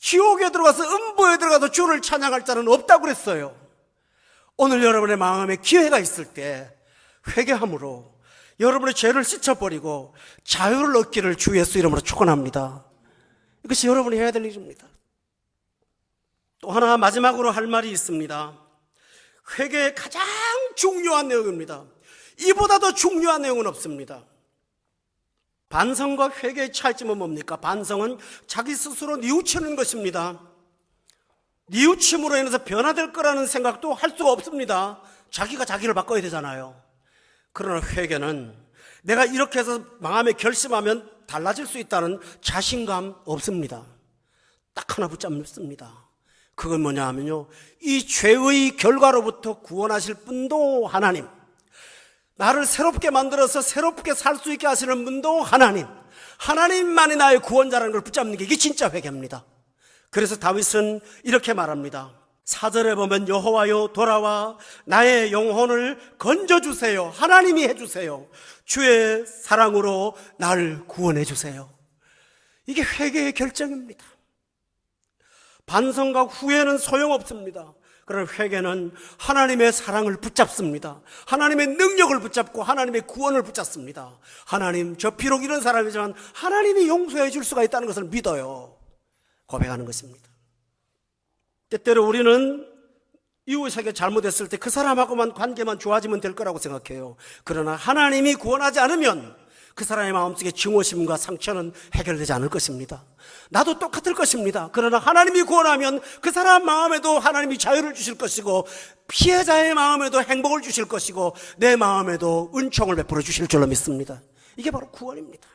Speaker 1: 지옥에 들어가서 음부에 들어가서 주를 찬양할 자는 없다고 그랬어요. 오늘 여러분의 마음에 기회가 있을 때 회개함으로 여러분의 죄를 씻어버리고 자유를 얻기를 주 예수 이름으로 축원합니다. 이것이 여러분이 해야 될 일입니다. 또 하나 마지막으로 할 말이 있습니다. 회개의 가장 중요한 내용입니다. 이보다 더 중요한 내용은 없습니다. 반성과 회개의 차이점은 뭡니까? 반성은 자기 스스로 뉘우치는 것입니다. 뉘우침으로 인해서 변화될 거라는 생각도 할 수가 없습니다. 자기가 자기를 바꿔야 되잖아요. 그러나 회개는 내가 이렇게 해서 마음에 결심하면 달라질 수 있다는 자신감 없습니다. 딱 하나 붙잡습니다. 그건 뭐냐 하면요, 이 죄의 결과로부터 구원하실 분도 하나님, 나를 새롭게 만들어서 새롭게 살 수 있게 하시는 분도 하나님, 하나님만이 나의 구원자라는 걸 붙잡는 게 이게 진짜 회개입니다. 그래서 다윗은 이렇게 말합니다. 4절에 보면 여호와여 돌아와 나의 영혼을 건져주세요. 하나님이 해주세요. 주의 사랑으로 나를 구원해 주세요. 이게 회개의 결정입니다. 반성과 후회는 소용없습니다. 그러나 회개는 하나님의 사랑을 붙잡습니다. 하나님의 능력을 붙잡고 하나님의 구원을 붙잡습니다. 하나님, 저 비록 이런 사람이지만 하나님이 용서해 줄 수가 있다는 것을 믿어요. 고백하는 것입니다. 때때로 우리는 이웃에게 잘못했을 때 그 사람하고만 관계만 좋아지면 될 거라고 생각해요. 그러나 하나님이 구원하지 않으면 그 사람의 마음속에 증오심과 상처는 해결되지 않을 것입니다. 나도 똑같을 것입니다. 그러나 하나님이 구원하면 그 사람 마음에도 하나님이 자유를 주실 것이고 피해자의 마음에도 행복을 주실 것이고 내 마음에도 은총을 베풀어 주실 줄로 믿습니다. 이게 바로 구원입니다.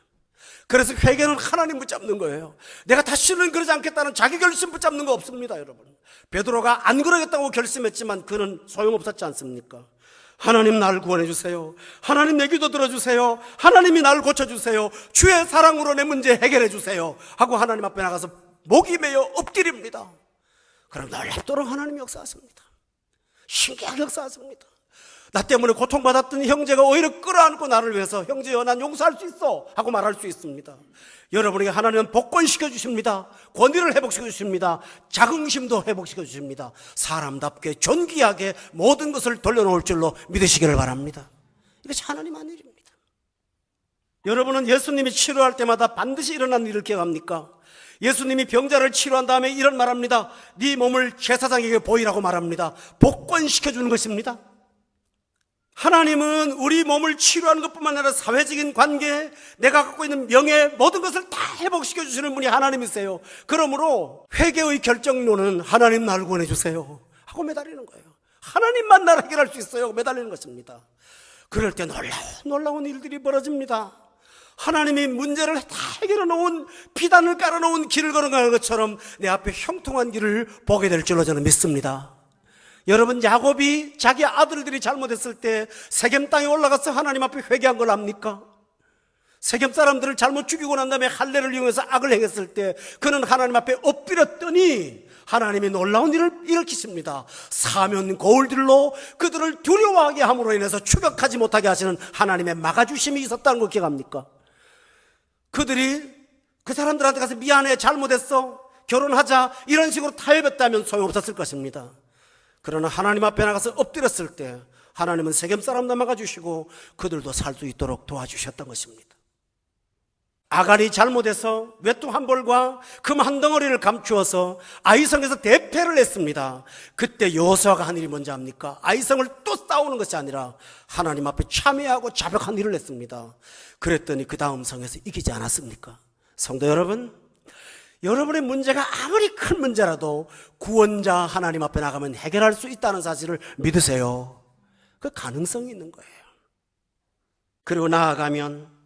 Speaker 1: 그래서 회개는 하나님 붙잡는 거예요. 내가 다시는 그러지 않겠다는 자기 결심 붙잡는 거 없습니다, 여러분. 베드로가 안 그러겠다고 결심했지만 그는 소용없었지 않습니까? 하나님 나를 구원해 주세요. 하나님 내 기도 들어주세요. 하나님이 나를 고쳐주세요. 주의 사랑으로 내 문제 해결해 주세요 하고 하나님 앞에 나가서 목이 메어 엎드립니다. 그럼 놀랍도록 하나님이 역사하십니다. 신기하게 역사하십니다. 나 때문에 고통받았던 형제가 오히려 끌어안고 나를 위해서 형제여 난 용서할 수 있어 하고 말할 수 있습니다. 여러분에게 하나님은 복권시켜 주십니다. 권위를 회복시켜 주십니다. 자긍심도 회복시켜 주십니다. 사람답게 존귀하게 모든 것을 돌려놓을 줄로 믿으시기를 바랍니다. 이것이 하나님 한 일입니다. 여러분은 예수님이 치료할 때마다 반드시 일어난 일을 기억합니까? 예수님이 병자를 치료한 다음에 이런 말합니다. 네 몸을 제사장에게 보이라고 말합니다. 복권시켜 주는 것입니다. 하나님은 우리 몸을 치료하는 것뿐만 아니라 사회적인 관계, 내가 갖고 있는 명예, 모든 것을 다 회복시켜 주시는 분이 하나님이세요. 그러므로 회개의 결정론은 하나님 나를 구원해 주세요 하고 매달리는 거예요. 하나님만 나를 해결할 수 있어요 하고 매달리는 것입니다. 그럴 때 놀라운 일들이 벌어집니다. 하나님이 문제를 다 해결해 놓은, 비단을 깔아 놓은 길을 걸어가는 것처럼 내 앞에 형통한 길을 보게 될 줄로 저는 믿습니다. 여러분, 야곱이 자기 아들들이 잘못했을 때 세겜 땅에 올라가서 하나님 앞에 회개한 걸 압니까? 세겜 사람들을 잘못 죽이고 난 다음에 할례를 이용해서 악을 행했을 때 그는 하나님 앞에 엎드렸더니 하나님이 놀라운 일을 일으키십니다. 사면 거울들로 그들을 두려워하게 함으로 인해서 추격하지 못하게 하시는 하나님의 막아주심이 있었다는 거 기억합니까? 그들이 그 사람들한테 가서 미안해, 잘못했어, 결혼하자 이런 식으로 타협했다면 소용없었을 것입니다. 그러나 하나님 앞에 나가서 엎드렸을 때 하나님은 세겜 사람도 막아주시고 그들도 살 수 있도록 도와주셨던 것입니다. 아간이 잘못해서 외투 한 벌과 금 한 덩어리를 감추어서 아이성에서 대패를 했습니다. 그때 여호수아가 한 일이 뭔지 압니까? 아이성을 또 싸우는 것이 아니라 하나님 앞에 참회하고 자백한 일을 했습니다. 그랬더니 그 다음 성에서 이기지 않았습니까? 성도 여러분, 여러분의 문제가 아무리 큰 문제라도 구원자 하나님 앞에 나가면 해결할 수 있다는 사실을 믿으세요. 그 가능성이 있는 거예요. 그리고 나아가면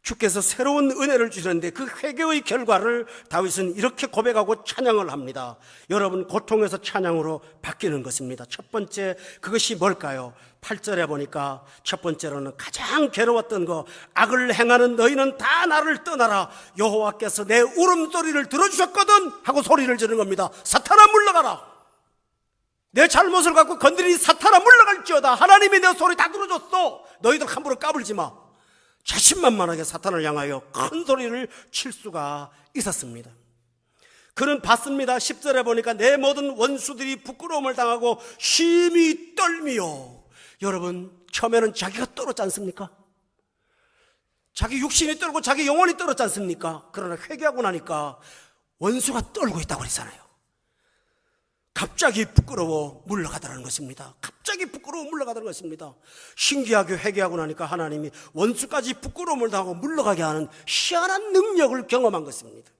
Speaker 1: 주께서 새로운 은혜를 주시는데 그 회개의 결과를 다윗은 이렇게 고백하고 찬양을 합니다. 여러분, 고통에서 찬양으로 바뀌는 것입니다. 첫 번째, 그것이 뭘까요? 8절에 보니까 첫 번째로는 가장 괴로웠던 거, 악을 행하는 너희는 다 나를 떠나라. 여호와께서 내 울음소리를 들어주셨거든 하고 소리를 지르는 겁니다. 사탄아 물러가라. 내 잘못을 갖고 건드리니 사탄아 물러갈지어다. 하나님이 내 소리 다 들어줬어. 너희들 함부로 까불지 마. 자신만만하게 사탄을 향하여 큰 소리를 칠 수가 있었습니다. 그는 받습니다. 10절에 보니까 내 모든 원수들이 부끄러움을 당하고 심히 떨미요. 여러분, 처음에는 자기가 떨었지 않습니까? 자기 육신이 떨고 자기 영혼이 떨었지 않습니까? 그러나 회개하고 나니까 원수가 떨고 있다고 그랬잖아요. 갑자기 부끄러워 물러가더라는 것입니다. 갑자기 부끄러워 물러가더라는 것입니다. 신기하게 회개하고 나니까 하나님이 원수까지 부끄러움을 당하고 물러가게 하는 희한한 능력을 경험한 것입니다.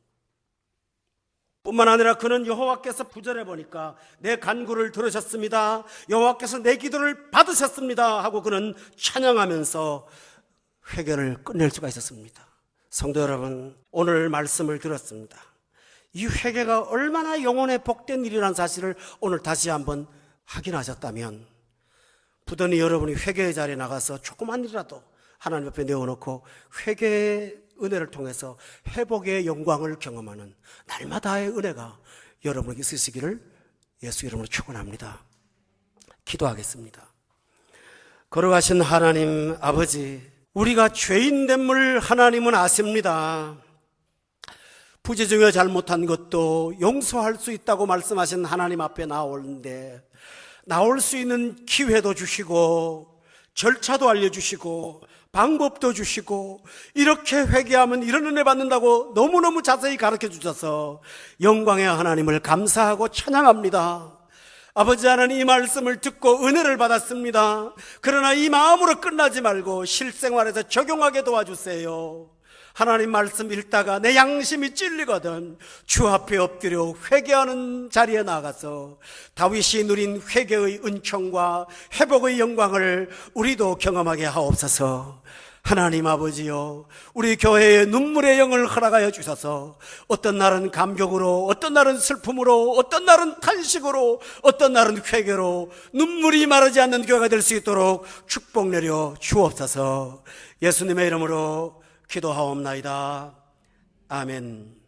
Speaker 1: 뿐만 아니라 그는 여호와께서 9절에 보니까 내 간구를 들으셨습니다. 여호와께서 내 기도를 받으셨습니다 하고 그는 찬양하면서 회개를 끝낼 수가 있었습니다. 성도 여러분, 오늘 말씀을 들었습니다. 이 회개가 얼마나 영혼에 복된 일이라는 사실을 오늘 다시 한번 확인하셨다면 부단히 여러분이 회개의 자리에 나가서 조그만 일이라도 하나님 옆에 내어놓고 회개의 은혜를 통해서 회복의 영광을 경험하는 날마다의 은혜가 여러분에게 있으시기를 예수 이름으로 축원합니다. 기도하겠습니다. 걸어가신 하나님 아버지, 우리가 죄인됨을 하나님은 아십니다. 부재 중에 잘못한 것도 용서할 수 있다고 말씀하신 하나님 앞에 나오는데 나올 수 있는 기회도 주시고 절차도 알려주시고 방법도 주시고 이렇게 회개하면 이런 은혜 받는다고 너무너무 자세히 가르쳐 주셔서 영광의 하나님을 감사하고 찬양합니다. 아버지 하나님, 이 말씀을 듣고 은혜를 받았습니다. 그러나 이 마음으로 끝나지 말고 실생활에서 적용하게 도와주세요. 하나님 말씀 읽다가 내 양심이 찔리거든 주 앞에 엎드려 회개하는 자리에 나가서 다윗이 누린 회개의 은총과 회복의 영광을 우리도 경험하게 하옵소서. 하나님 아버지요, 우리 교회에 눈물의 영을 허락하여 주셔서 어떤 날은 감격으로, 어떤 날은 슬픔으로, 어떤 날은 탄식으로, 어떤 날은 회개로 눈물이 마르지 않는 교회가 될 수 있도록 축복 내려 주옵소서. 예수님의 이름으로 기도하옵나이다. 아멘.